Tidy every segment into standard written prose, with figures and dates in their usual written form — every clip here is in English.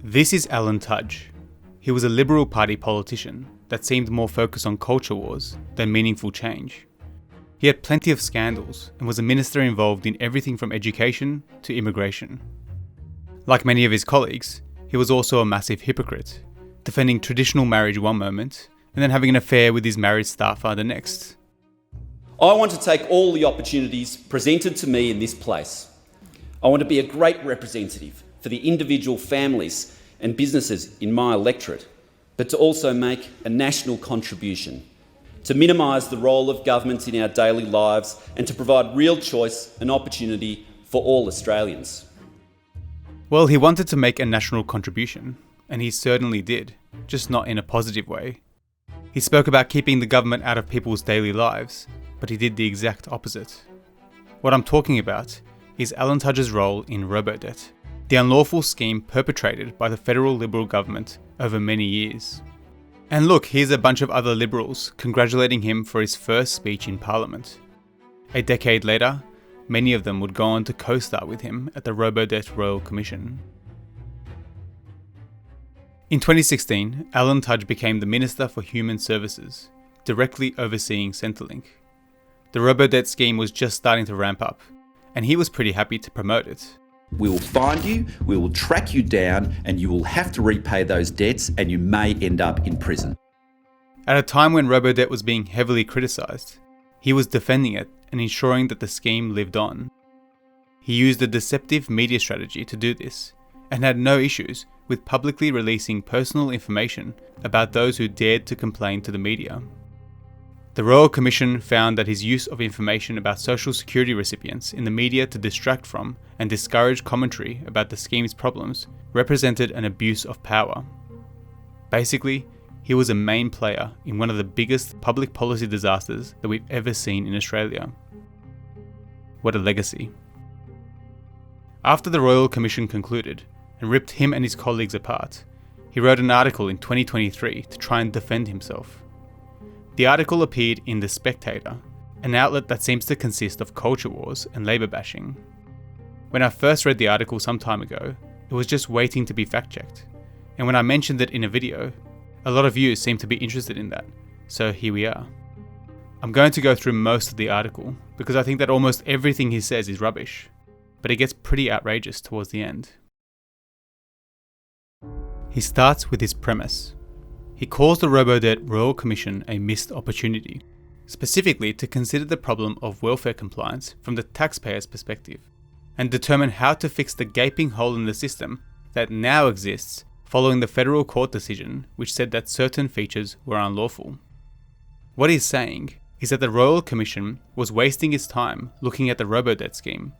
This is Alan Tudge. He was a Liberal Party politician that seemed more focused on culture wars than meaningful change. He had plenty of scandals and was a minister involved in everything from education to immigration. Like many of his colleagues, he was also a massive hypocrite, defending traditional marriage one moment and then having an affair with his married staffer the next. I want to take all the opportunities presented to me in this place. I want to be a great representative for the individual families and businesses in my electorate, but to also make a national contribution, to minimise the role of government in our daily lives and to provide real choice and opportunity for all Australians. Well, he wanted to make a national contribution, and he certainly did, just not in a positive way. He spoke about keeping the government out of people's daily lives, but he did the exact opposite. What I'm talking about is Alan Tudge's role in Robodebt, the unlawful scheme perpetrated by the federal Liberal government over many years. And look, here's a bunch of other Liberals congratulating him for his first speech in Parliament. A decade later, many of them would go on to co-star with him at the Robodebt Royal Commission. In 2016, Alan Tudge became the Minister for Human Services, directly overseeing Centrelink. The Robodebt scheme was just starting to ramp up, and he was pretty happy to promote it. We will find you, we will track you down, and you will have to repay those debts, and you may end up in prison. At a time when Robodebt was being heavily criticised, he was defending it and ensuring that the scheme lived on. He used a deceptive media strategy to do this, and had no issues with publicly releasing personal information about those who dared to complain to the media. The Royal Commission found that his use of information about Social Security recipients in the media to distract from and discourage commentary about the scheme's problems represented an abuse of power. Basically, he was a main player in one of the biggest public policy disasters that we've ever seen in Australia. What a legacy. After the Royal Commission concluded and ripped him and his colleagues apart, he wrote an article in 2023 to try and defend himself. The article appeared in The Spectator, an outlet that seems to consist of culture wars and labour bashing. When I first read the article some time ago, it was just waiting to be fact-checked, and when I mentioned it in a video, a lot of you seemed to be interested in that, so here we are. I'm going to go through most of the article, because I think that almost everything he says is rubbish, but it gets pretty outrageous towards the end. He starts with his premise. He calls the Robodebt Royal Commission a missed opportunity, specifically to consider the problem of welfare compliance from the taxpayer's perspective, and determine how to fix the gaping hole in the system that now exists following the federal court decision which said that certain features were unlawful. What he's saying is that the Royal Commission was wasting its time looking at the Robodebt scheme,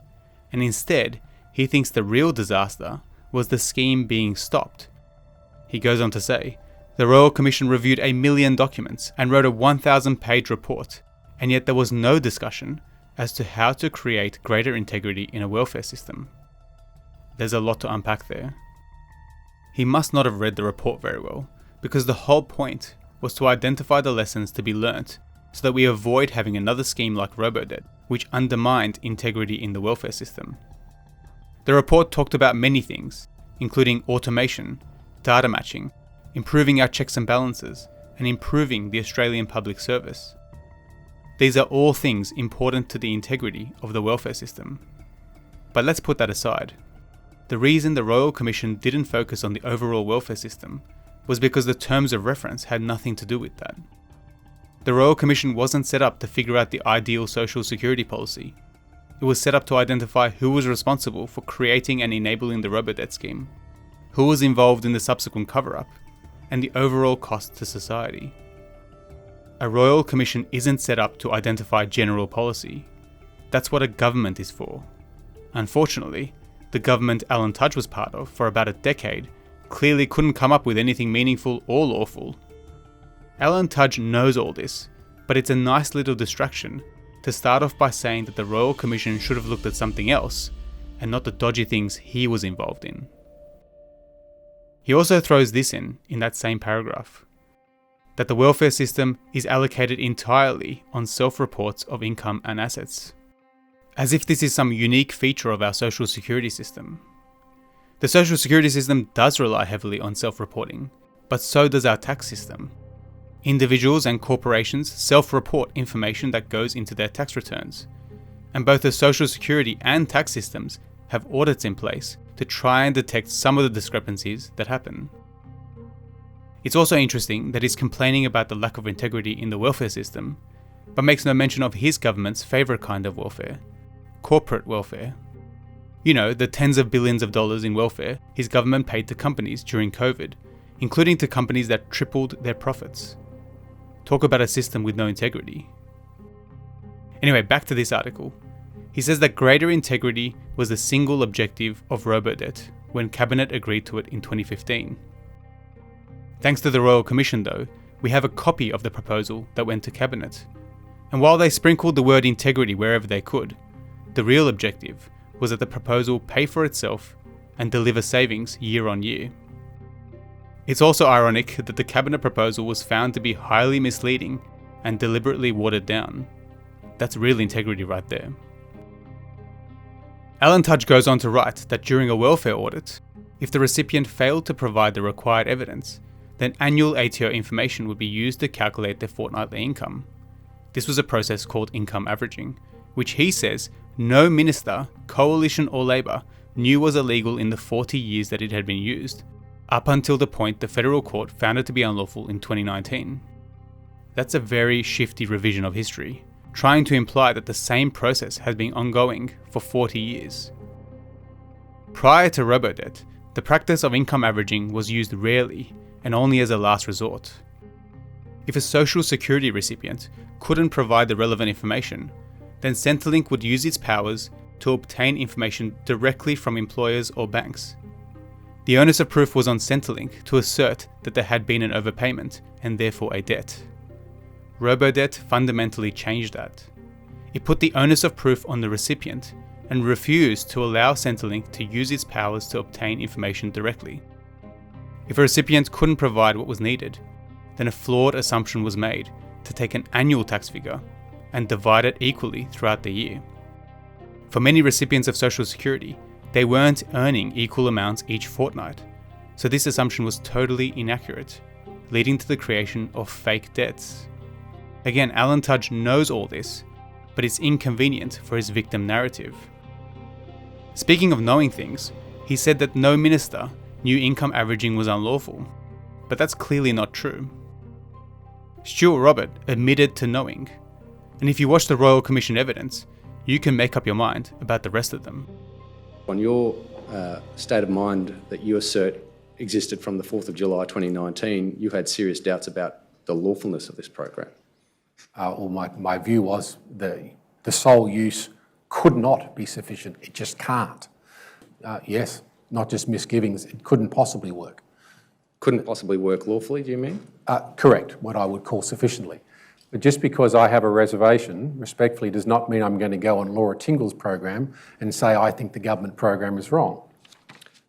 and instead he thinks the real disaster was the scheme being stopped. He goes on to say, the Royal Commission reviewed 1 million documents and wrote a 1,000-page report, and yet there was no discussion as to how to create greater integrity in a welfare system. There's a lot to unpack there. He must not have read the report very well, because the whole point was to identify the lessons to be learnt so that we avoid having another scheme like Robodebt, which undermined integrity in the welfare system. The report talked about many things, including automation, data matching, improving our checks and balances, and improving the Australian public service. These are all things important to the integrity of the welfare system. But let's put that aside. The reason the Royal Commission didn't focus on the overall welfare system was because the terms of reference had nothing to do with that. The Royal Commission wasn't set up to figure out the ideal social security policy. It was set up to identify who was responsible for creating and enabling the Robodebt scheme, who was involved in the subsequent cover-up, and the overall cost to society. A Royal Commission isn't set up to identify general policy. That's what a government is for. Unfortunately, the government Alan Tudge was part of for about a decade clearly couldn't come up with anything meaningful or lawful. Alan Tudge knows all this, but it's a nice little distraction to start off by saying that the Royal Commission should have looked at something else and not the dodgy things he was involved in. He also throws this in that same paragraph, that the welfare system is allocated entirely on self-reports of income and assets, as if this is some unique feature of our social security system. The social security system does rely heavily on self-reporting, but so does our tax system. Individuals and corporations self-report information that goes into their tax returns, and both the social security and tax systems have audits in place to try and detect some of the discrepancies that happen. It's also interesting that he's complaining about the lack of integrity in the welfare system, but makes no mention of his government's favourite kind of welfare: corporate welfare. You know, the tens of billions of dollars in welfare his government paid to companies during COVID, including to companies that tripled their profits. Talk about a system with no integrity. Anyway, back to this article. He says that greater integrity was the single objective of Robodebt when Cabinet agreed to it in 2015. Thanks to the Royal Commission though, we have a copy of the proposal that went to Cabinet. And while they sprinkled the word integrity wherever they could, the real objective was that the proposal pay for itself and deliver savings year on year. It's also ironic that the Cabinet proposal was found to be highly misleading and deliberately watered down. That's real integrity right there. Alan Tudge goes on to write that during a welfare audit, if the recipient failed to provide the required evidence, then annual ATO information would be used to calculate their fortnightly income. This was a process called income averaging, which he says no minister, coalition or Labor knew was illegal in the 40 years that it had been used, up until the point the federal court found it to be unlawful in 2019. That's a very shifty revision of history, trying to imply that the same process has been ongoing for 40 years. Prior to Robodebt, the practice of income averaging was used rarely and only as a last resort. If a social security recipient couldn't provide the relevant information, then Centrelink would use its powers to obtain information directly from employers or banks. The onus of proof was on Centrelink to assert that there had been an overpayment and therefore a debt. Robodebt fundamentally changed that. It put the onus of proof on the recipient and refused to allow Centrelink to use its powers to obtain information directly. If a recipient couldn't provide what was needed, then a flawed assumption was made to take an annual tax figure and divide it equally throughout the year. For many recipients of Social Security, they weren't earning equal amounts each fortnight, so this assumption was totally inaccurate, leading to the creation of fake debts. Again, Alan Tudge knows all this, but it's inconvenient for his victim narrative. Speaking of knowing things, he said that no minister knew income averaging was unlawful, but that's clearly not true. Stuart Robert admitted to knowing, and if you watch the Royal Commission evidence, you can make up your mind about the rest of them. On your state of mind that you assert existed from the 4th of July 2019, you had serious doubts about the lawfulness of this program. My view was the sole use could not be sufficient. It just can't. Yes, not just misgivings, it couldn't possibly work. Couldn't possibly work lawfully, do you mean? Correct, what I would call sufficiently. But just because I have a reservation, respectfully, does not mean I'm going to go on Laura Tingle's program and say I think the government program is wrong.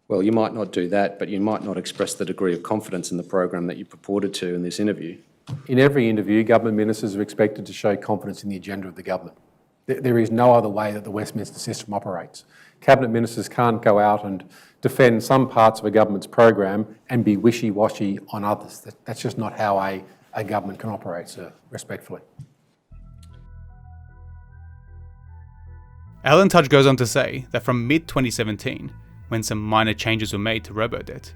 Well, you might not do that, but you might not express the degree of confidence in the program that you purported to in this interview. In every interview, government ministers are expected to show confidence in the agenda of the government. There is no other way that the Westminster system operates. Cabinet ministers can't go out and defend some parts of a government's program and be wishy-washy on others. That's just not how a government can operate, sir, respectfully. Alan Tudge goes on to say that from mid-2017, when some minor changes were made to Robodebt,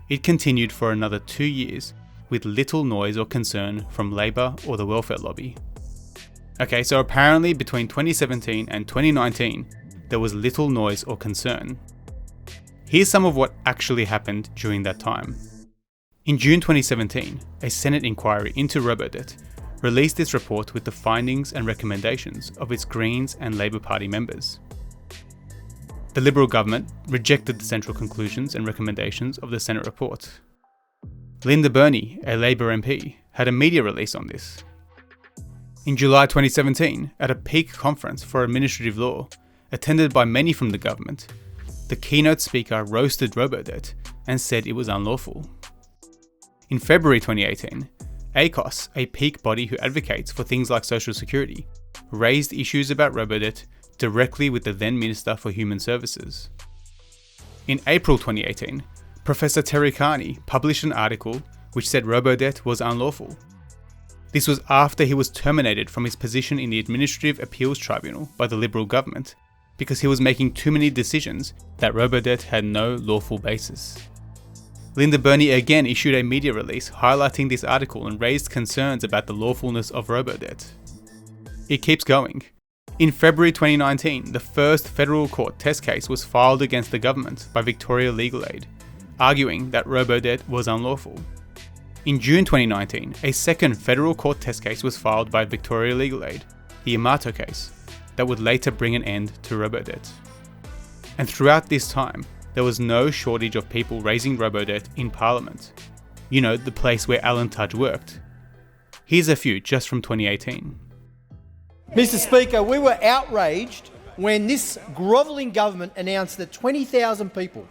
it continued for another 2 years with little noise or concern from Labor or the welfare lobby. Okay, so apparently between 2017 and 2019, there was little noise or concern. Here's some of what actually happened during that time. In June 2017, a Senate inquiry into Robodebt released its report with the findings and recommendations of its Greens and Labor Party members. The Liberal government rejected the central conclusions and recommendations of the Senate report. Linda Burney, a Labor MP, had a media release on this. In July 2017, at a peak conference for administrative law, attended by many from the government, the keynote speaker roasted Robodebt and said it was unlawful. In February 2018, ACOS, a peak body who advocates for things like Social Security, raised issues about Robodebt directly with the then Minister for Human Services. In April 2018, Professor Terry Carney published an article which said Robodebt was unlawful. This was after he was terminated from his position in the Administrative Appeals Tribunal by the Liberal government because he was making too many decisions that Robodebt had no lawful basis. Linda Burney again issued a media release highlighting this article and raised concerns about the lawfulness of Robodebt. It keeps going. In February 2019, the first federal court test case was filed against the government by Victoria Legal Aid, arguing that Robodebt was unlawful. In June 2019, a second federal court test case was filed by Victoria Legal Aid, the Amato case, that would later bring an end to Robodebt. And throughout this time, there was no shortage of people raising Robodebt in Parliament. You know, the place where Alan Tudge worked. Here's a few just from 2018. Mr. Speaker, we were outraged when this grovelling government announced that 20,000 people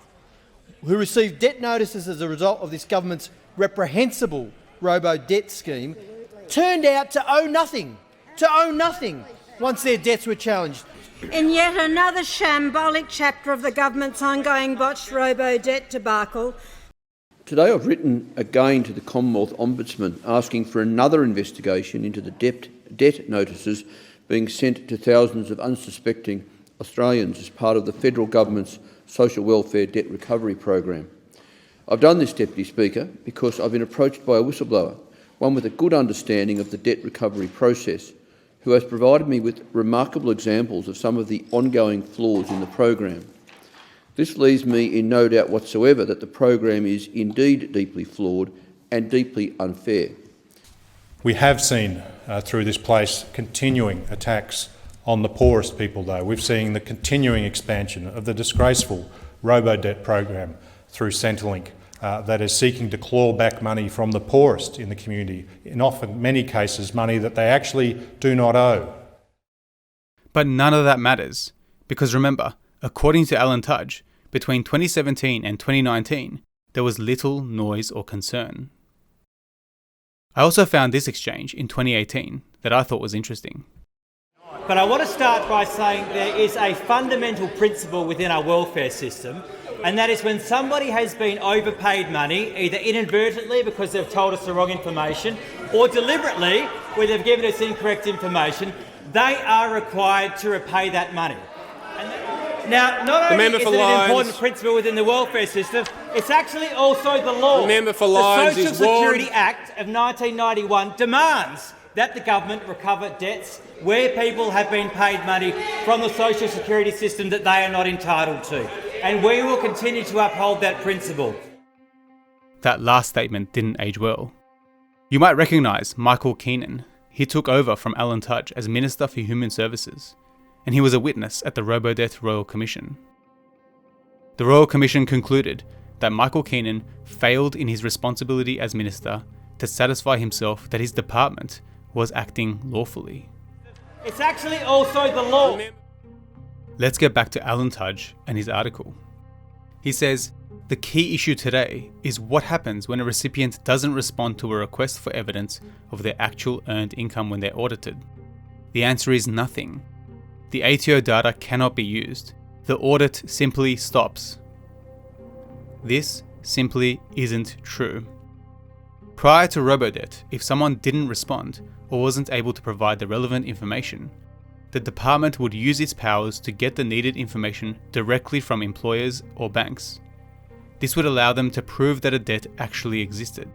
who received debt notices as a result of this government's reprehensible Robodebt scheme turned out to owe nothing once their debts were challenged. In yet another shambolic chapter of the government's ongoing botched Robodebt debacle. Today I've written again to the Commonwealth Ombudsman asking for another investigation into the debt notices being sent to thousands of unsuspecting Australians as part of the federal government's social welfare debt recovery program. I've done this, Deputy Speaker, because I've been approached by a whistleblower, one with a good understanding of the debt recovery process, who has provided me with remarkable examples of some of the ongoing flaws in the program. This leaves me in no doubt whatsoever that the program is indeed deeply flawed and deeply unfair. We have seen through this place continuing attacks on the poorest people, though. We've seen the continuing expansion of the disgraceful Robodebt program through Centrelink that is seeking to claw back money from the poorest in the community, in often many cases money that they actually do not owe. But none of that matters, because remember, according to Alan Tudge, between 2017 and 2019, there was little noise or concern. I also found this exchange in 2018 that I thought was interesting. But I want to start by saying there is a fundamental principle within our welfare system, and that is when somebody has been overpaid money, either inadvertently because they've told us the wrong information, or deliberately where they've given us incorrect information, they are required to repay that money. Now, not only is it an important principle within the welfare system, it's actually also the law. The Social Security Act of 1991 demands that the government recover debts where people have been paid money from the social security system that they are not entitled to. And we will continue to uphold that principle. That last statement didn't age well. You might recognise Michael Keenan. He took over from Alan Tudge as Minister for Human Services, and he was a witness at the Robodebt Royal Commission. The Royal Commission concluded that Michael Keenan failed in his responsibility as Minister to satisfy himself that his department was acting lawfully. It's actually also the law. Let's get back to Alan Tudge and his article. He says, the key issue today is what happens when a recipient doesn't respond to a request for evidence of their actual earned income when they're audited. The answer is nothing. The ATO data cannot be used. The audit simply stops. This simply isn't true. Prior to Robodebt, if someone didn't respond or wasn't able to provide the relevant information, the department would use its powers to get the needed information directly from employers or banks. This would allow them to prove that a debt actually existed.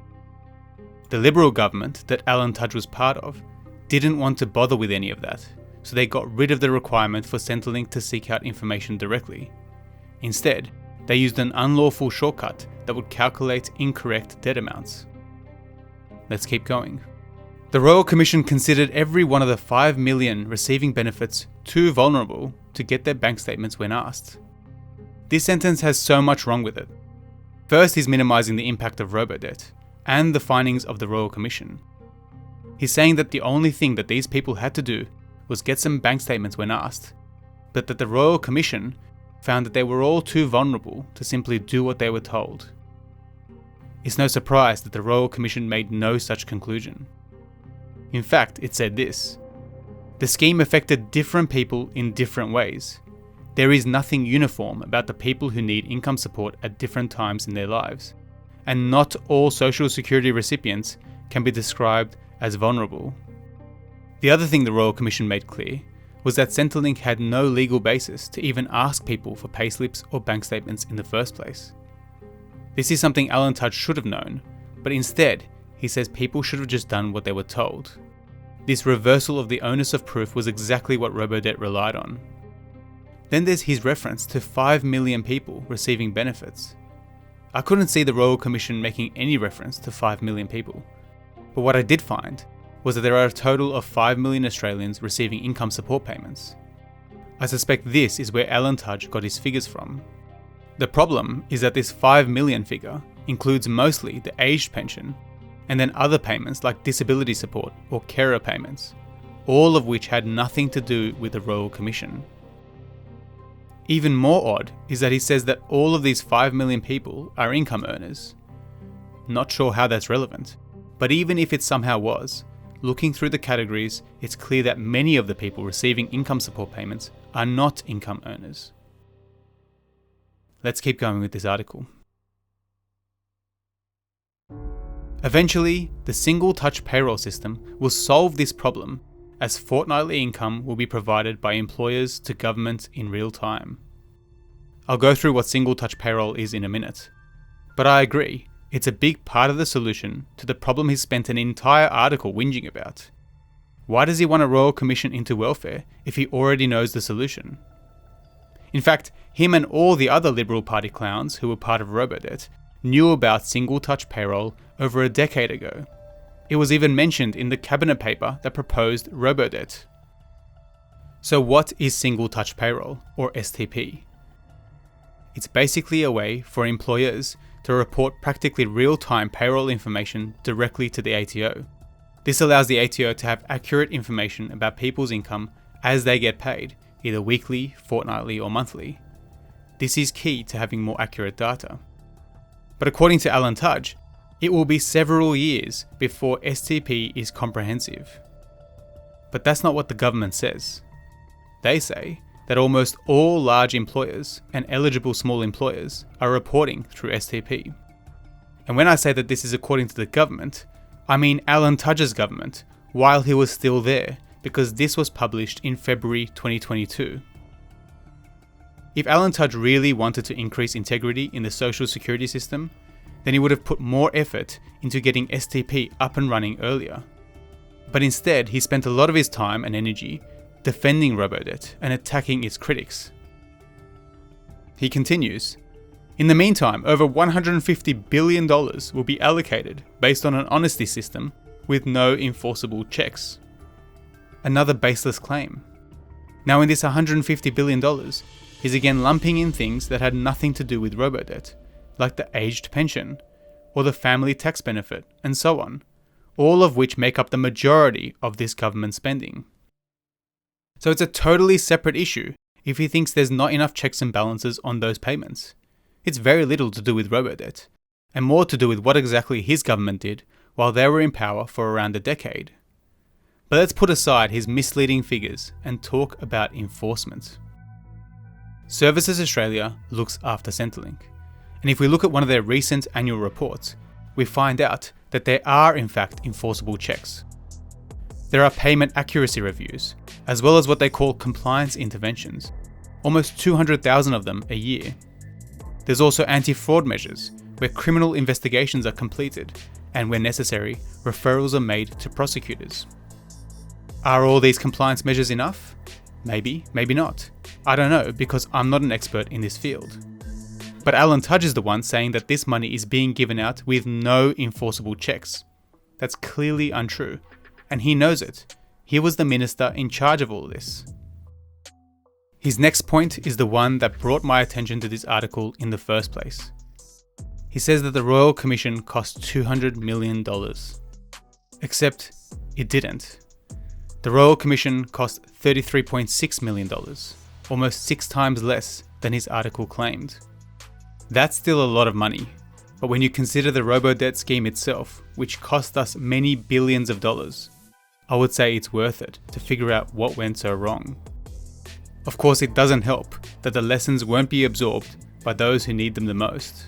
The Liberal government that Alan Tudge was part of didn't want to bother with any of that, so they got rid of the requirement for Centrelink to seek out information directly. Instead, they used an unlawful shortcut that would calculate incorrect debt amounts. Let's keep going. The Royal Commission considered every one of the 5 million receiving benefits too vulnerable to get their bank statements when asked. This sentence has so much wrong with it. First, he's minimising the impact of Robodebt and the findings of the Royal Commission. He's saying that the only thing that these people had to do was get some bank statements when asked, but that the Royal Commission found that they were all too vulnerable to simply do what they were told. It's no surprise that the Royal Commission made no such conclusion. In fact, it said this: the scheme affected different people in different ways. there is nothing uniform about the people who need income support at different times in their lives, and not all Social Security recipients can be described as vulnerable. The other thing the Royal Commission made clear was that Centrelink had no legal basis to even ask people for payslips or bank statements in the first place. This is something Alan Tudge should have known, but instead, he says people should have just done what they were told. This reversal of the onus of proof was exactly what Robodebt relied on. Then there's his reference to 5 million people receiving benefits. I couldn't see the Royal Commission making any reference to 5 million people, but what I did find was that there are a total of 5 million Australians receiving income support payments. I suspect this is where Alan Tudge got his figures from. The problem is that this 5 million figure includes mostly the aged pension, and then other payments like disability support or carer payments, all of which had nothing to do with the Royal Commission. Even more odd is that he says that all of these 5 million people are income earners. Not sure how that's relevant, but even if it somehow was, looking through the categories, it's clear that many of the people receiving income support payments are not income earners. Let's keep going with this article. Eventually, the single touch payroll system will solve this problem, as fortnightly income will be provided by employers to government in real time. I'll go through what single touch payroll is in a minute, but I agree, it's a big part of the solution to the problem he's spent an entire article whinging about. Why does he want a Royal Commission into welfare if he already knows the solution? In fact, him and all the other Liberal Party clowns who were part of Robodebt knew about single touch payroll over a decade ago. It was even mentioned in the cabinet paper that proposed Robodebt. So what is single touch payroll, or STP? It's basically a way for employers to report practically real-time payroll information directly to the ATO. This allows the ATO to have accurate information about people's income as they get paid, either weekly, fortnightly, or monthly. This is key to having more accurate data. But according to Alan Tudge, it will be several years before STP is comprehensive. But that's not what the government says. They say that almost all large employers and eligible small employers are reporting through STP. And when I say that this is according to the government, I mean Alan Tudge's government, while he was still there, because this was published in February 2022. If Alan Tudge really wanted to increase integrity in the social security system, then he would have put more effort into getting STP up and running earlier. But instead, he spent a lot of his time and energy defending Robodebt and attacking its critics. He continues, "In the meantime, over $150 billion will be allocated based on an honesty system with no enforceable checks." Another baseless claim. Now in this $150 billion, he's again lumping in things that had nothing to do with Robodebt, like the aged pension, or the family tax benefit, and so on, all of which make up the majority of this government spending. So it's a totally separate issue if he thinks there's not enough checks and balances on those payments. It's very little to do with Robodebt, and more to do with what exactly his government did while they were in power for around a decade. But let's put aside his misleading figures and talk about enforcement. Services Australia looks after Centrelink, and if we look at one of their recent annual reports, we find out that there are in fact enforceable checks. There are payment accuracy reviews, as well as what they call compliance interventions, almost 200,000 of them a year. There's also anti-fraud measures, where criminal investigations are completed, and where necessary, referrals are made to prosecutors. Are all these compliance measures enough? Maybe, maybe not. I don't know, because I'm not an expert in this field. But Alan Tudge is the one saying that this money is being given out with no enforceable checks. That's clearly untrue, and he knows it. He was the minister in charge of all this. His next point is the one that brought my attention to this article in the first place. He says that the Royal Commission cost $200 million. Except it didn't. The Royal Commission cost $33.6 million, almost 6 times less than his article claimed. That's still a lot of money, but when you consider the Robodebt scheme itself, which cost us many billions of dollars, I would say it's worth it to figure out what went so wrong. Of course, it doesn't help that the lessons won't be absorbed by those who need them the most.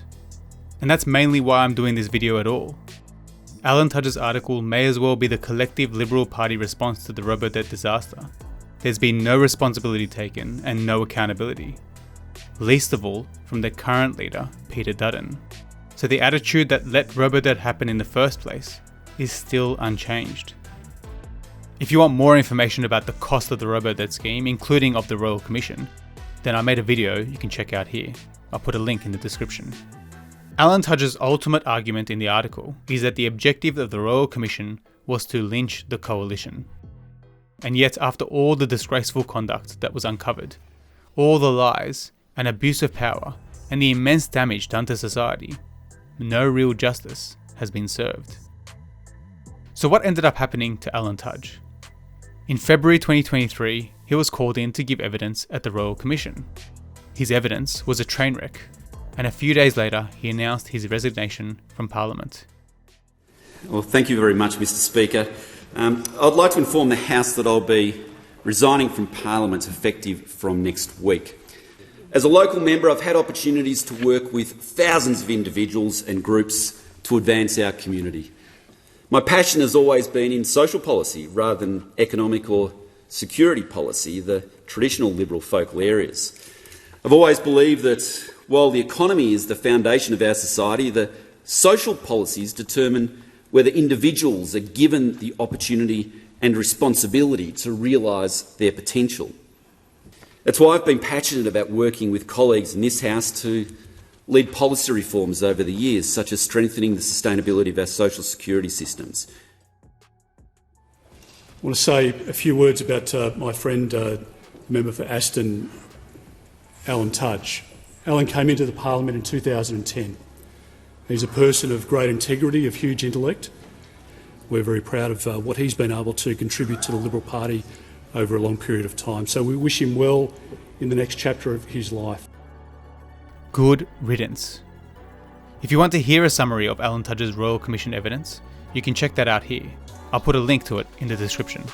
And that's mainly why I'm doing this video at all. Alan Tudge's article may as well be the collective Liberal Party response to the Robodebt disaster. There's been no responsibility taken and no accountability. Least of all from their current leader, Peter Dutton. So the attitude that let Robodebt happen in the first place is still unchanged. If you want more information about the cost of the Robodebt scheme, including of the Royal Commission, then I made a video you can check out here. I'll put a link in the description. Alan Tudge's ultimate argument in the article is that the objective of the Royal Commission was to lynch the coalition. And yet, after all the disgraceful conduct that was uncovered, all the lies and abuse of power and the immense damage done to society, no real justice has been served. So what ended up happening to Alan Tudge? In February 2023, he was called in to give evidence at the Royal Commission. His evidence was a train wreck, and a few days later he announced his resignation from Parliament. Well, thank you very much, Mr Speaker. I'd like to inform the House that I'll be resigning from Parliament effective from next week. As a local member, I've had opportunities to work with thousands of individuals and groups to advance our community. My passion has always been in social policy rather than economic or security policy, the traditional Liberal focal areas. I've always believed that while the economy is the foundation of our society, the social policies determine whether individuals are given the opportunity and responsibility to realise their potential. That's why I've been passionate about working with colleagues in this House to lead policy reforms over the years, such as strengthening the sustainability of our social security systems. I want to say a few words about my friend, member for Aston, Alan Tudge. Alan came into the Parliament in 2010. He's a person of great integrity, of huge intellect. We're very proud of what he's been able to contribute to the Liberal Party over a long period of time. So we wish him well in the next chapter of his life. Good riddance. If you want to hear a summary of Alan Tudge's Royal Commission evidence, you can check that out here. I'll put a link to it in the description.